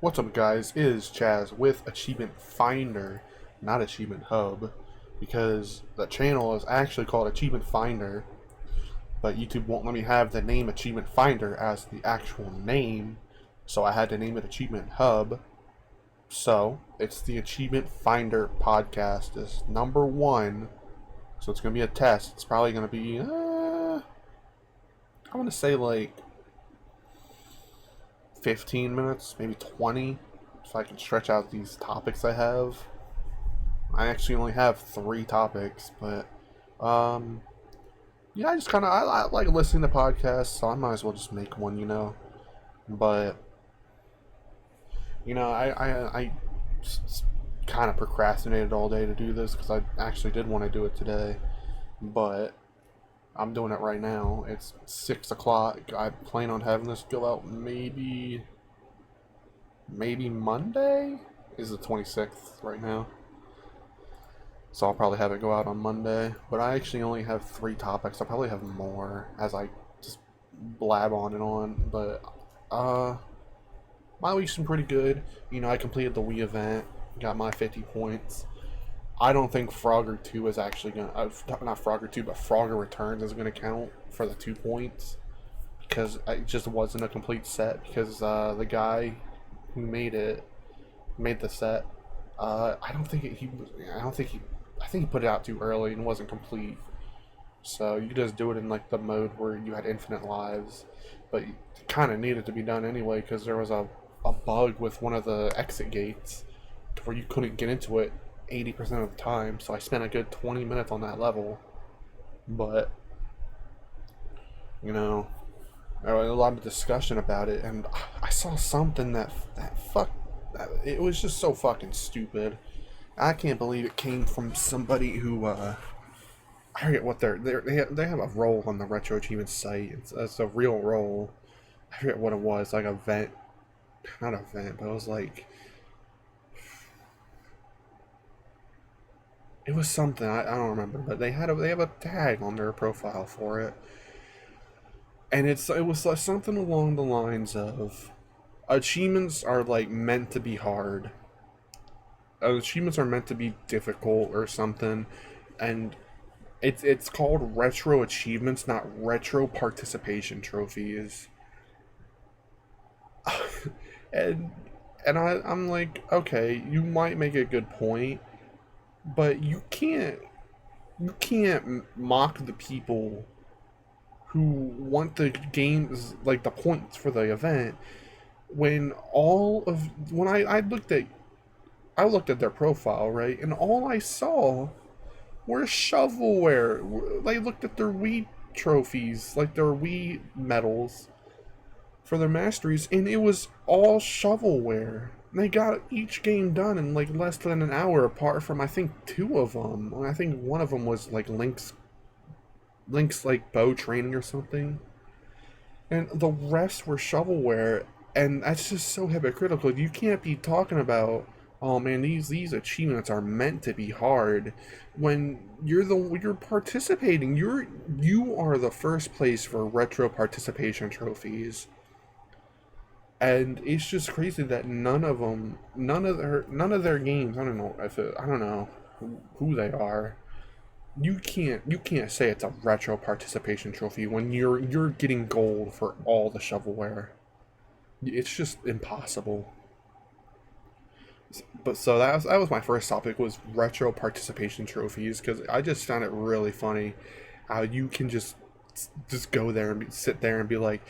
What's up, guys? It is Chaz with Achievement Finder, not Achievement Hub, because the channel is actually called Achievement Finder, but YouTube won't let me have the name Achievement Finder as the actual name, so I had to name it Achievement Hub. So it's the Achievement Finder podcast. Is number one, so it's gonna be a test. It's probably gonna be, I want to say like 15 minutes, maybe 20, so I can stretch out these topics I have. I actually only have 3 topics, but yeah, I just kind of I like listening to podcasts, so I might as well just make one. But I kind of procrastinated all day to do this because I actually did want to do it today, but I'm doing it right now. It's 6 o'clock. I plan on having this go out maybe Monday. Is the 26th right now, so I'll probably have it go out on Monday. But I actually only have 3 topics. I'll probably have more as I just blab on and on. But my week's been pretty good. I completed the Wii event, got my 50 points. I don't think Frogger 2 is actually gonna not Frogger 2, but Frogger Returns is gonna count for the 2 points because it just wasn't a complete set because the guy who made the set. I don't think he. I don't think he. I think he put it out too early and wasn't complete. So you could just do it in like the mode where you had infinite lives, but it kind of needed to be done anyway because there was a bug with one of the exit gates to where you couldn't get into it 80% of the time. So I spent a good 20 minutes on that level, but there was a lot of discussion about it, and I saw something that it was just so fucking stupid. I can't believe it came from somebody who I forget what they have a role on the Retro Achievement site. It's a real role. I forget what it was, like a vent, not a vent, but it was like it was something I don't remember, but they have a tag on their profile for it, and it was like something along the lines of achievements are like meant to be hard. Achievements are meant to be difficult or something, and it's called retro achievements, not retro participation trophies. and I'm like, okay, you might make a good point, but you can't mock the people who want the games, like the points for the event, when I looked at their profile, right, and all I saw were shovelware. They looked at their Wii trophies, like their Wii medals for their masteries, and it was all shovelware. They got each game done in like less than an hour, apart from I think 2 of them. I think one of them was like Link's like bow training or something, and the rest were shovelware. And that's just so hypocritical. You can't be talking about, oh man, these achievements are meant to be hard when you're participating. You are the first place for retro participation trophies. And it's just crazy that none of their games, I don't know who they are. You can't say it's a retro participation trophy when you're getting gold for all the shovelware. It's just impossible. But so that was my first topic, was retro participation trophies, because I just found it really funny how you can just go there and sit there and be like,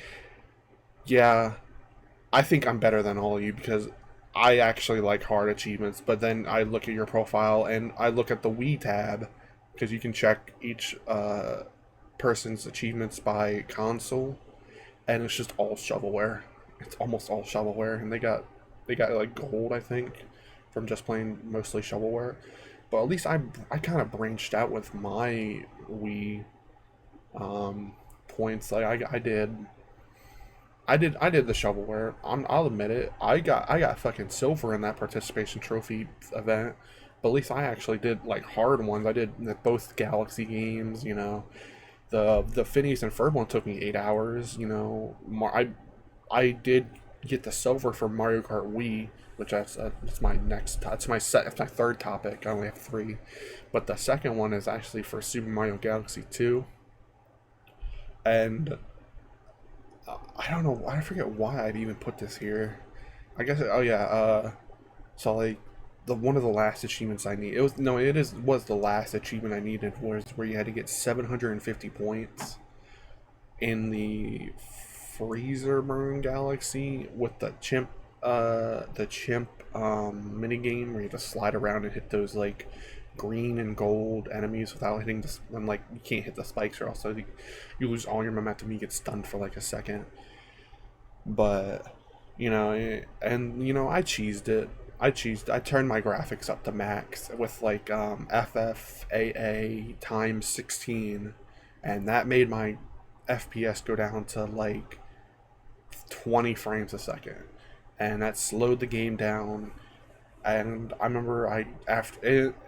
yeah, I think I'm better than all of you because I actually like hard achievements. But then I look at your profile and I look at the Wii tab, because you can check each person's achievements by console, and it's just all shovelware. It's almost all shovelware, and they got like gold, I think, from just playing mostly shovelware. But at least I kind of branched out with my Wii points. Like I did the shovelware. I'll admit it. I got fucking silver in that participation trophy event. But at least I actually did like hard ones. I did both Galaxy games. The Phineas and Ferb one took me 8 hours. I did get the silver for Mario Kart Wii, which that's my next. That's my third topic. I only have three, but the second one is actually for Super Mario Galaxy 2, and I don't know. I forget why I'd even put this here. I guess. Oh yeah. So like the one of the last achievements I need. It was no. It is was the last achievement I needed was where you had to get 750 points in the Freezer Burn Galaxy with the chimp mini game where you just slide around and hit those like green and gold enemies without hitting the and like you can't hit the spikes or else you lose all your momentum. You get stunned for like a second. But I cheesed it. I turned my graphics up to max with like FFAA times 16, and that made my FPS go down to like 20 frames a second, and that slowed the game down. And I remember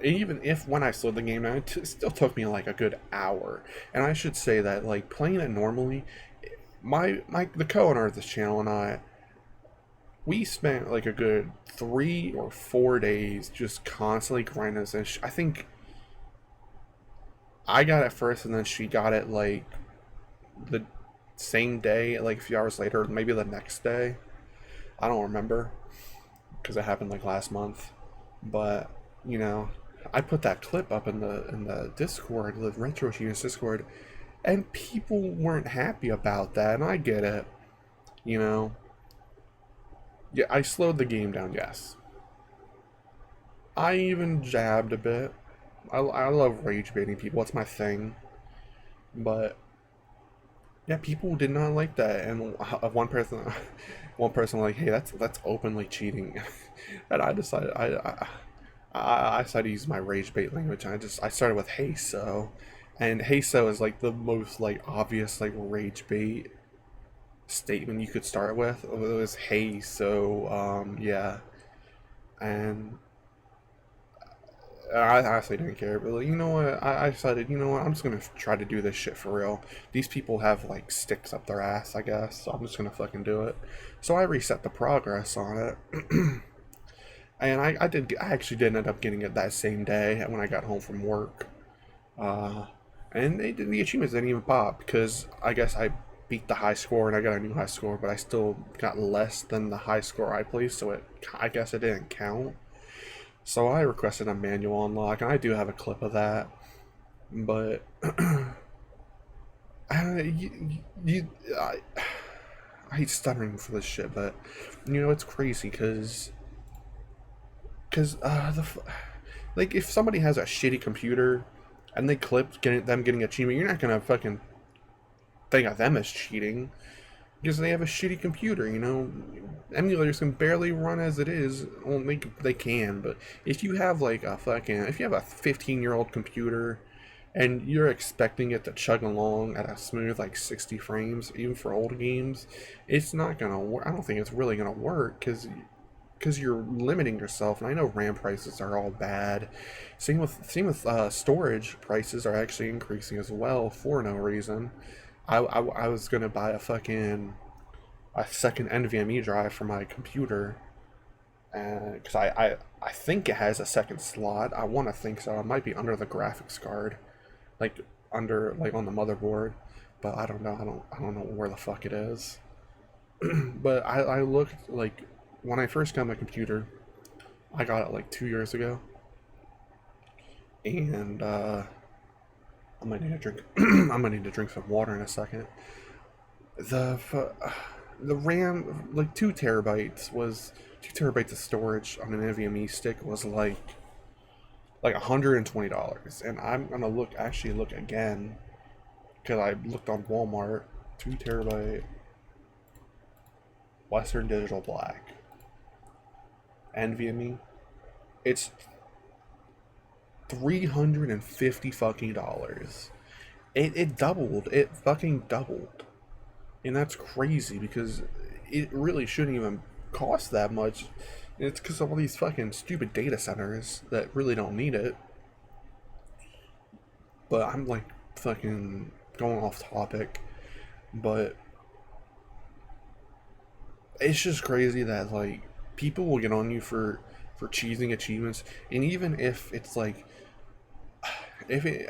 even if when I slowed the game down, it still took me like a good hour. And I should say that like playing it normally, the co-owner of this channel and I, we spent like a good 3 or 4 days just constantly grinding this. And I think I got it first, and then she got it like the same day, like a few hours later, maybe the next day. I don't remember because it happened like last month. But you know, I put that clip up in the Discord, the RetroParticipationTrophies Discord, and people weren't happy about that, and I get it. You know, yeah, I slowed the game down. Yes, I even jabbed a bit. I love rage baiting people. It's my thing. But yeah, people did not like that, and one person like, hey, that's openly cheating, and I decided I decided to use my rage bait language. And I started with hey so, and hey so is like the most like obvious like rage bait statement you could start with. It was hey so yeah, and I honestly didn't care, but like, you know what? I decided, you know what? I'm just gonna try to do this shit for real. These people have like sticks up their ass, I guess. So I'm just gonna fucking do it. So I reset the progress on it, and I actually did end up getting it that same day when I got home from work. Uh, and the achievements didn't even pop because I guess I beat the high score and I got a new high score, but I still got less than the high score I placed, so I guess it didn't count. So I requested a manual unlock, and I do have a clip of that. But you, I hate stuttering for this shit, but it's crazy because like if somebody has a shitty computer and they clip them getting achievement, you're not gonna fucking think of them as cheating because they have a shitty computer. Emulators can barely run as it is. Well, they can, but if you have like if you have a 15-year-old computer and you're expecting it to chug along at a smooth like 60 frames, even for old games, it's not gonna work. I don't think it's really gonna work because you're limiting yourself. And I know RAM prices are all bad. Same with storage prices are actually increasing as well for no reason. I was gonna buy a second NVMe drive for my computer, because I think it has a second slot. I want to think so. It might be under the graphics card, like under like on the motherboard, but I don't know. I don't know where the fuck it is. But I looked like when I first got my computer, I got it like 2 years ago, and I might need to drink. I might need to drink some water in a second. The the RAM, like 2 terabytes of storage on an NVMe stick was like $120, and I'm gonna look again because I looked on Walmart. 2 terabyte Western Digital Black NVMe. It's $350 fucking dollars. It doubled. It fucking doubled. And that's crazy because it really shouldn't even cost that much. It's because of all these fucking stupid data centers that really don't need it. But I'm like fucking going off topic. But it's just crazy that like people will get on you for cheesing achievements, and even if it's like if it,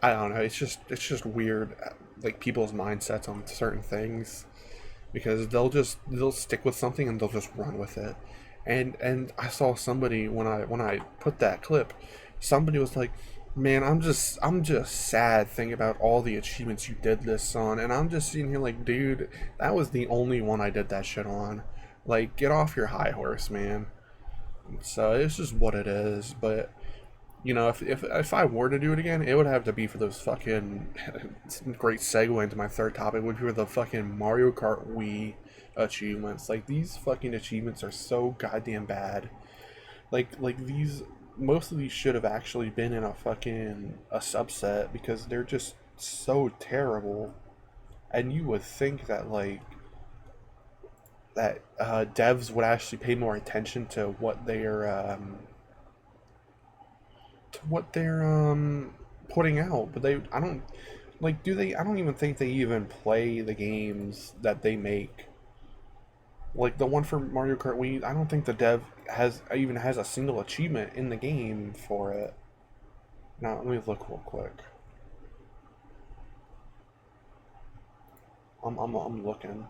I don't know, it's just weird, like people's mindsets on certain things, because they'll stick with something and they'll just run with it. And I saw somebody when I put that clip, somebody was like, "Man, I'm just sad thinking about all the achievements you did this on," and I'm just sitting here like, dude, that was the only one I did that shit on. Like, get off your high horse, man. So it's just what it is, but if I were to do it again, it would have to be for those fucking great segue into my third topic, would be for the fucking Mario Kart Wii achievements. Like these fucking achievements are so goddamn bad. Like these most of these should have actually been in a subset because they're just so terrible. And you would think that devs would actually pay more attention to what they're putting out, but they I don't like do they I don't even think they even play the games that they make. Like the one for Mario Kart Wii, I don't think the dev has a single achievement in the game for it. Now let me look real quick. I'm looking.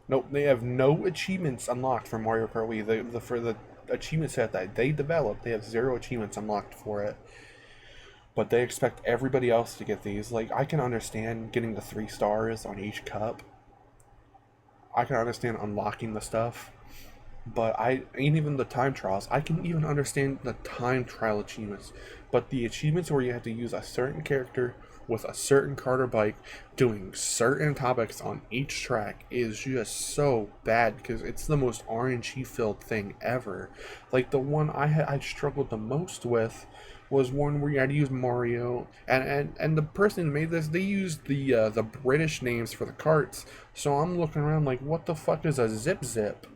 Nope, they have no achievements unlocked for Mario Kart Wii. For the achievement set that they developed, they have zero achievements unlocked for it. But they expect everybody else to get these. Like, I can understand getting the 3 stars on each cup. I can understand unlocking the stuff. But even the time trials, I can even understand the time trial achievements. But the achievements where you have to use a certain character with a certain cart or bike doing certain topics on each track is just so bad because it's the most RNG filled thing ever. Like the one I struggled the most with was one where you had to use Mario, and the person who made this, they used the British names for the carts. So I'm looking around like, what the fuck is a zip zip?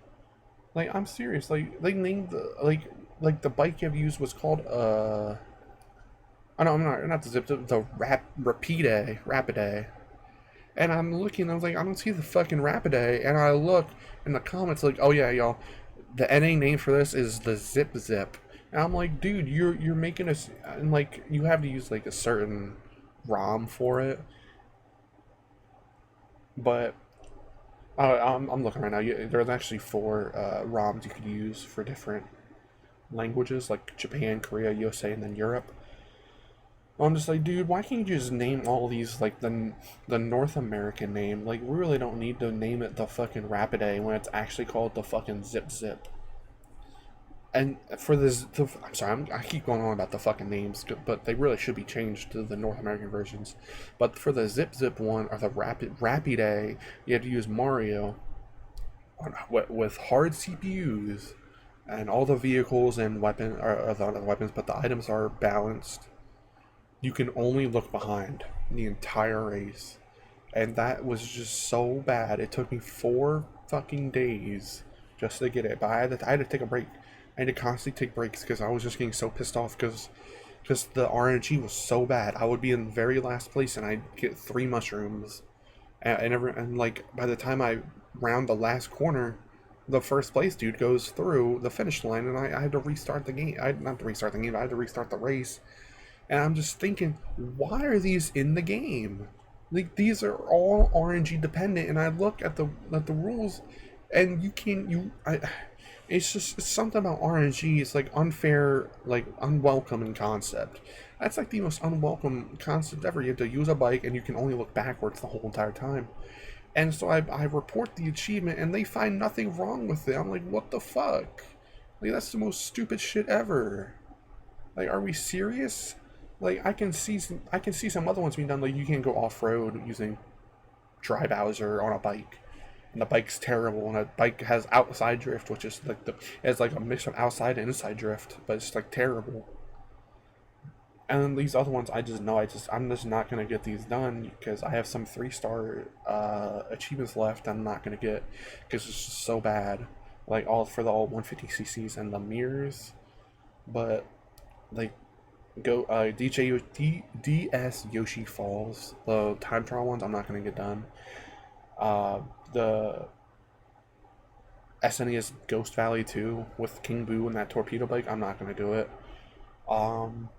Like, I'm serious. Like, they named like the bike I've used was called oh no, I'm not the zip, the Rapide. And I'm looking, I was like, I don't see the fucking Rapide, and I look in the comments like, oh yeah, y'all, the NA name for this is the Zip Zip. And I'm like, dude, you're making us, and like you have to use like a certain ROM for it, but I'm looking right now. There's actually 4 ROMs you could use for different languages, like Japan, Korea, USA, and then Europe. I'm just like, dude, why can't you just name all these like the North American name? Like, we really don't need to name it the fucking Rapidae when it's actually called the fucking Zip Zip. And for this, I'm sorry, I keep going on about the fucking names, but they really should be changed to the North American versions. But for the Zip Zip one or the Rapidae, you have to use Mario with hard CPUs, and all the vehicles and are the weapons, but the items are balanced. You can only look behind the entire race. And that was just so bad. It took me 4 fucking days just to get it. But I had to take a break. I had to constantly take breaks because I was just getting so pissed off because the RNG was so bad. I would be in the very last place and I'd get 3 mushrooms. And like by the time I round the last corner, the first place dude goes through the finish line and I had to restart the game. I not to restart the game, I had to restart the race. And I'm just thinking, why are these in the game? Like these are all RNG dependent, and I look at the rules, and you can't you I. It's something about RNG. It's like unfair, like unwelcoming concept. That's like the most unwelcome concept ever. You have to use a bike, and you can only look backwards the whole entire time. And so I report the achievement, and they find nothing wrong with it. I'm like, what the fuck? Like that's the most stupid shit ever. Like, are we serious? Like, I can see some other ones being done. Like, you can't go off road using Dry Bowser on a bike, and the bike's terrible. And a bike has outside drift, which is like it's like a mix of outside and inside drift, but it's like terrible. And then these other ones, I just know I'm just not gonna get these done because I have some 3 star achievements left. I'm not gonna get because it's just so bad. Like all 150 cc's and the mirrors, but like go DS Yoshi Falls. The time trial ones I'm not gonna get done. The SNES Ghost Valley 2 with King Boo and that torpedo bike, I'm not gonna do it. Um,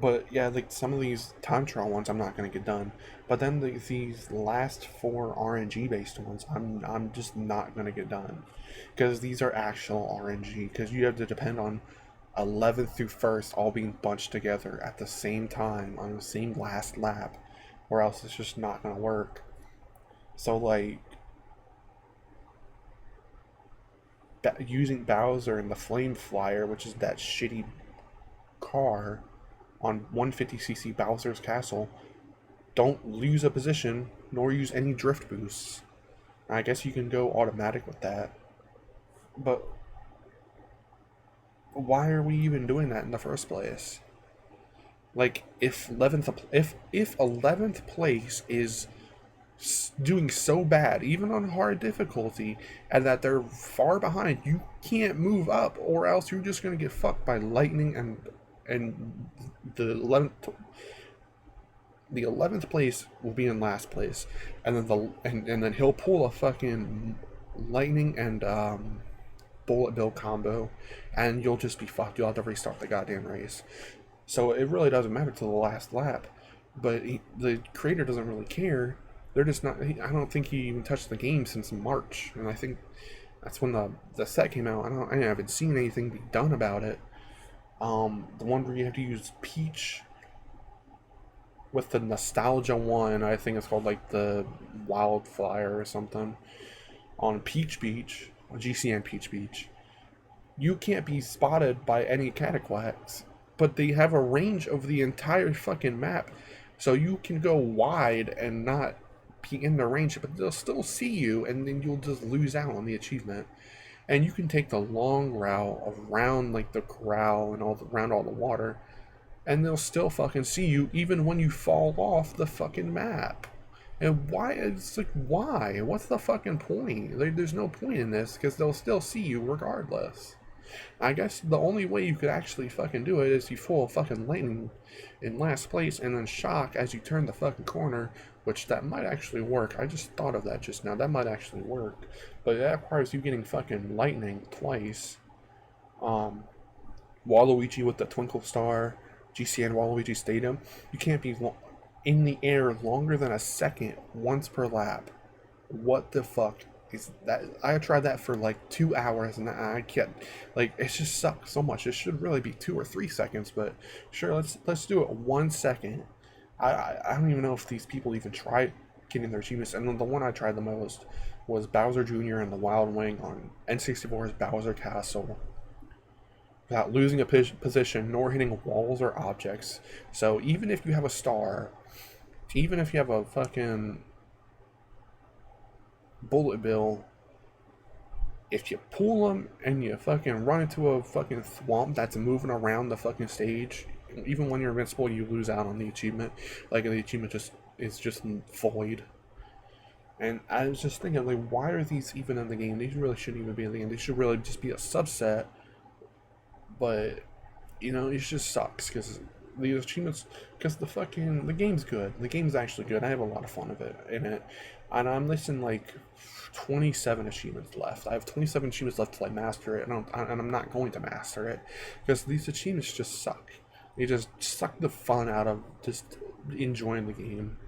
but yeah, like some of these time trial ones, I'm not gonna get done. But then these last four RNG based ones, I'm just not gonna get done, because these are actual RNG. Because you have to depend on 11th through 1st all being bunched together at the same time on the same last lap, or else it's just not gonna work. So like using Bowser and the Flame Flyer, which is that shitty car on 150cc Bowser's Castle, don't lose a position nor use any drift boosts. I guess you can go automatic with that, but why are we even doing that in the first place? Like if 11th place is doing so bad, even on hard difficulty, and that they're far behind, you can't move up, or else you're just gonna get fucked by lightning and the 11th place will be in last place, and then and then he'll pull a fucking lightning and bullet bill combo, and you'll just be fucked. You'll have to restart the goddamn race. So it really doesn't matter till the last lap. But the creator doesn't really care. They're just not. I don't think he even touched the game since March, and I think that's when the set came out. I haven't seen anything be done about it. The one where you have to use Peach with the nostalgia one, I think it's called like the Wildfire or something, on Peach Beach, on GCN Peach Beach. You can't be spotted by any cataquacks, but they have a range of the entire fucking map, so you can go wide and not be in the range, but they'll still see you, and then you'll just lose out on the achievement. And you can take the long route around like the corral and around all the water, and they'll still fucking see you even when you fall off the fucking map. And why? It's like, why? What's the fucking point? There's no point in this, because they'll still see you regardless. I guess the only way you could actually fucking do it is you pull a fucking lightning in last place and then shock as you turn the fucking corner, which that might actually work. I just thought of that just now. That might actually work. But that requires you getting fucking lightning twice. Waluigi with the Twinkle Star, GCN Waluigi Stadium. You can't be in the air longer than a second once per lap. What the fuck is that? I tried that for like 2 hours and I can't. Like, it just sucks so much. It should really be 2 or 3 seconds, but sure, let's do it 1 second. I don't even know if these people even tried getting their achievements. And the one I tried the most was Bowser Jr. and the Wild Wing on N64's Bowser Castle, without losing a position nor hitting walls or objects. So even if you have a star, even if you have a fucking bullet bill, if you pull them and you fucking run into a fucking swamp that's moving around the fucking stage, even when you're invincible, you lose out on the achievement. Like, the achievement is just void. And I was just thinking, like, why are these even in the game? These really shouldn't even be in the game. They should really just be a subset. But, you know, it just sucks because the achievements, because the game's good. The game's actually good. I have a lot of fun of it in it, and I'm missing like 27 achievements left. I have 27 achievements left till I master it, and I'm not going to master it because these achievements just suck. They just suck the fun out of just enjoying the game.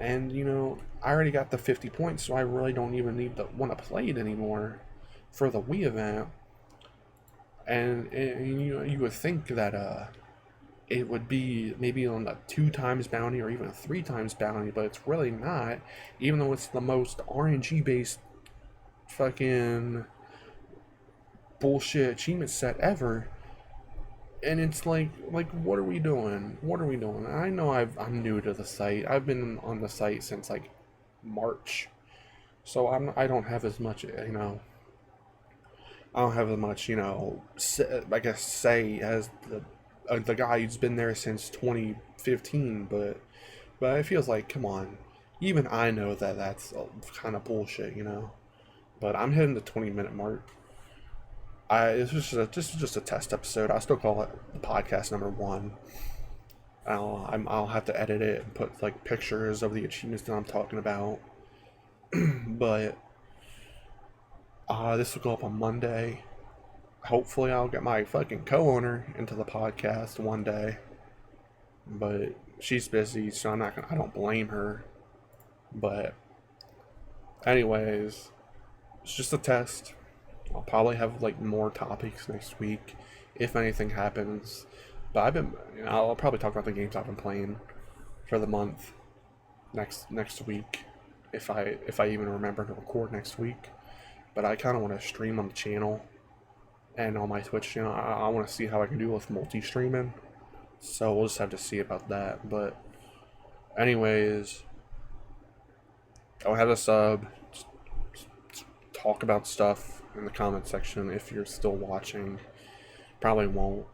And you know, I already got the 50 points, so I really don't even need to want to play it anymore for the Wii event. And you know, you would think that it would be maybe on a 2 times bounty or even a 3 times bounty, but it's really not, even though it's the most RNG based fucking bullshit achievement set ever. And it's like what are we doing? What are we doing? I know I'm new to the site. I've been on the site since like March, so I don't have as much, you know. I don't have as much, you know, I guess, say as the guy who's been there since 2015, but it feels like, come on, even I know that that's kind of bullshit, you know. But I'm hitting the 20-minute mark. This is just a test episode. I still call it the podcast number 1. I'll have to edit it and put like pictures of the achievements that I'm talking about. But this will go up on Monday. Hopefully, I'll get my fucking co-owner into the podcast one day. But she's busy, so I'm not gonna. I don't blame her. But anyways, it's just a test. I'll probably have like more topics next week if anything happens. But I'll probably talk about the games I've been playing for the month next week if I even remember to record next week. But I kind of want to stream on the channel and on my Twitch channel. I want to see how I can do with multi-streaming. So we'll just have to see about that. But anyways, go ahead and sub. Talk about stuff in the comment section if you're still watching. Probably won't,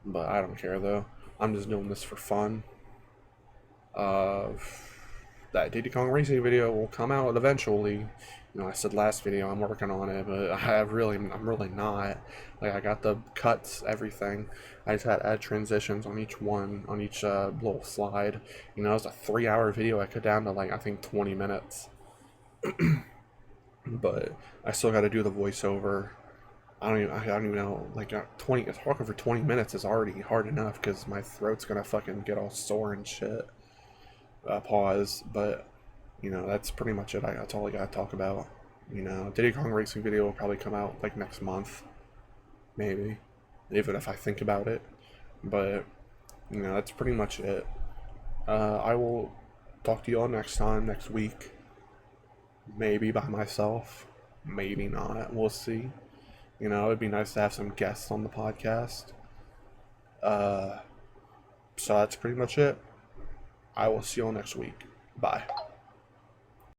but I don't care though. I'm just doing this for fun. That Diddy Kong Racing video will come out eventually. You know, I said last video I'm working on it, but I'm really not. Like, I got the cuts, everything. I just had to add transitions on each one, on each little slide. You know, it was a 3-hour video. I cut down to like I think 20 minutes. But I still got to do the voiceover. I don't even know. Like 20, talking for 20 minutes is already hard enough because my throat's gonna fucking get all sore and shit. Pause. But you know, that's pretty much it. That's all I gotta talk about. You know, Diddy Kong Racing video will probably come out like next month, maybe, even if I think about it. But you know, that's pretty much it. I will talk to you all next time, next week. Maybe by myself, maybe not. We'll see. You know, it'd be nice to have some guests on the podcast. So that's pretty much it. I will see you all next week. Bye.